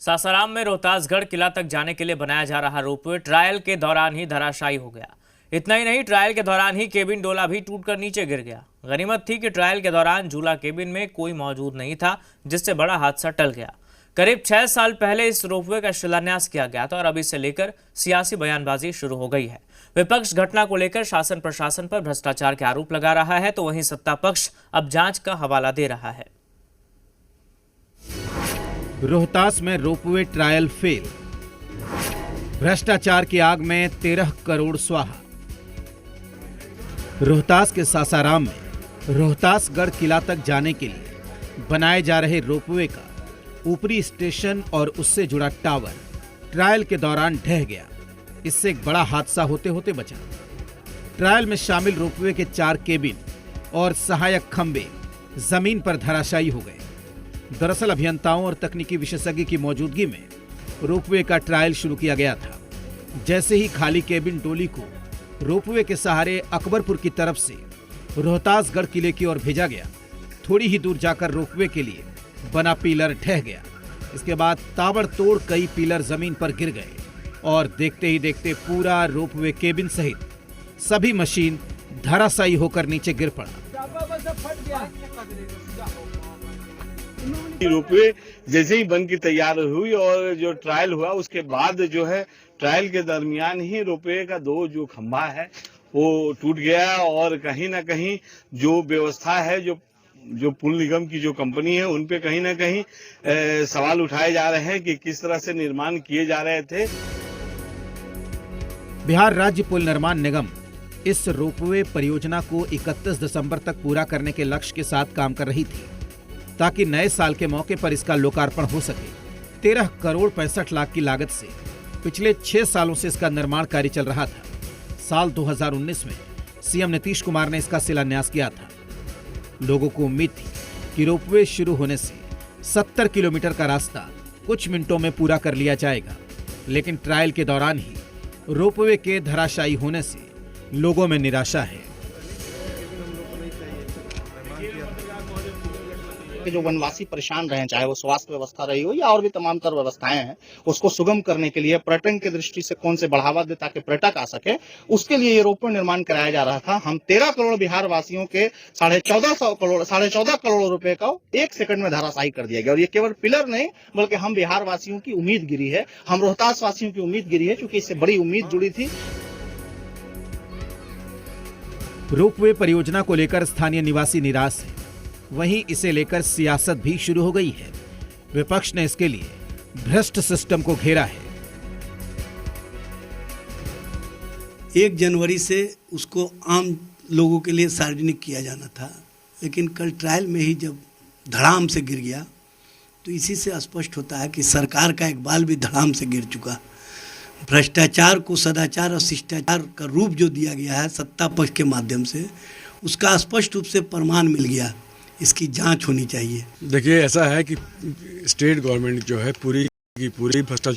सासाराम में रोहतासगढ़ किला तक जाने के लिए बनाया जा रहा रोपवे ट्रायल के दौरान ही धराशायी हो गया। इतना ही नहीं, ट्रायल के दौरान ही केबिन डोला भी टूटकर नीचे गिर गया। गनीमत थी कि ट्रायल के दौरान झूला केबिन में कोई मौजूद नहीं था, जिससे बड़ा हादसा टल गया। करीब 6 साल पहले इस रोपवे का शिलान्यास किया गया था और अब इसे लेकर सियासी बयानबाजी शुरू हो गई है। विपक्ष घटना को लेकर शासन प्रशासन पर भ्रष्टाचार के आरोप लगा रहा है, तो वहीं सत्ता पक्ष अब जांच का हवाला दे रहा है। रोहतास में रोपवे ट्रायल फेल, भ्रष्टाचार की आग में 13 करोड़ स्वाहा। रोहतास के सासाराम में रोहतासगढ़ किला तक जाने के लिए बनाए जा रहे रोपवे का ऊपरी स्टेशन और उससे जुड़ा टावर ट्रायल के दौरान ढह गया। इससे एक बड़ा हादसा होते होते बचा। ट्रायल में शामिल रोपवे के 4 केबिन और सहायक खंभे जमीन पर धराशायी हो गए। दरअसल अभियंताओं और तकनीकी विशेषज्ञ की मौजूदगी में रोपवे का ट्रायल शुरू किया गया था। जैसे ही खाली केबिन डोली को रोपवे के सहारे अकबरपुर की तरफ से रोहतासगढ़ किले की ओर भेजा गया, थोड़ी ही दूर जाकर रोपवे के लिए बना पिलर ढह गया। इसके बाद ताबड़तोड़ कई पिलर जमीन पर गिर गए और देखते ही देखते पूरा रोपवे केबिन सहित सभी मशीन धराशायी होकर नीचे गिर पड़ा। रोपवे जैसे ही बन की तैयार हुई और जो ट्रायल हुआ उसके बाद जो है ट्रायल के दरमियान ही रोपवे का 2 जो खंभा है वो टूट गया और कहीं ना कहीं जो व्यवस्था है, जो पुल निगम की जो कंपनी है, उन पे कहीं ना कहीं सवाल उठाए जा रहे हैं कि किस तरह से निर्माण किए जा रहे थे। बिहार राज्य पुल निर्माण निगम इस रोपवे परियोजना को 31 दिसंबर तक पूरा करने के लक्ष्य के साथ काम कर रही थी, ताकि नए साल के मौके पर इसका लोकार्पण हो सके। 13 करोड़ 65 लाख की लागत से पिछले 6 सालों से इसका निर्माण कार्य चल रहा था। साल 2019 में सीएम नीतीश कुमार ने इसका शिलान्यास किया था। लोगों को उम्मीद थी कि रोपवे शुरू होने से 70 किलोमीटर का रास्ता कुछ मिनटों में पूरा कर लिया जाएगा, लेकिन ट्रायल के दौरान ही रोपवे के धराशायी होने से लोगों में निराशा है। जो वनवासी परेशान रहे, चाहे वो स्वास्थ्य व्यवस्था रही हो या और भी तमाम तर व्यवस्थाएं हैं, उसको सुगम करने के लिए पर्यटन की दृष्टि से कौन से बढ़ावा दे ताकि पर्यटक आ सके, उसके लिए ये रोपवे निर्माण कराया जा रहा था। हम 13 करोड़ बिहार वासियों के 14.5 करोड़ रुपए का 1 सेकंड में धराशायी कर दिया गया। और ये केवल पिलर नहीं, बल्कि हम बिहार वासियों की उम्मीद गिरी है, हम रोहतास वासियों की उम्मीद गिरी है, क्योंकि इससे बड़ी उम्मीद जुड़ी थी। रोपवे परियोजना को लेकर स्थानीय निवासी निराश है, वहीं इसे लेकर सियासत भी शुरू हो गई है। विपक्ष ने इसके लिए भ्रष्ट सिस्टम को घेरा है। 1 जनवरी से उसको आम लोगों के लिए सार्वजनिक किया जाना था, लेकिन कल ट्रायल में ही जब धड़ाम से गिर गया, तो इसी से स्पष्ट होता है कि सरकार का एक बाल भी धड़ाम से गिर चुका। भ्रष्टाचार को सदाचार और शिष्टाचार का रूप जो दिया गया है सत्ता पक्ष के माध्यम से, उसका स्पष्ट रूप से प्रमाण मिल गया। इसकी जांच होनी चाहिए। देखिए, ऐसा है कि स्टेट गवर्नमेंट जो है पूरी की पूरी भ्रष्टाचार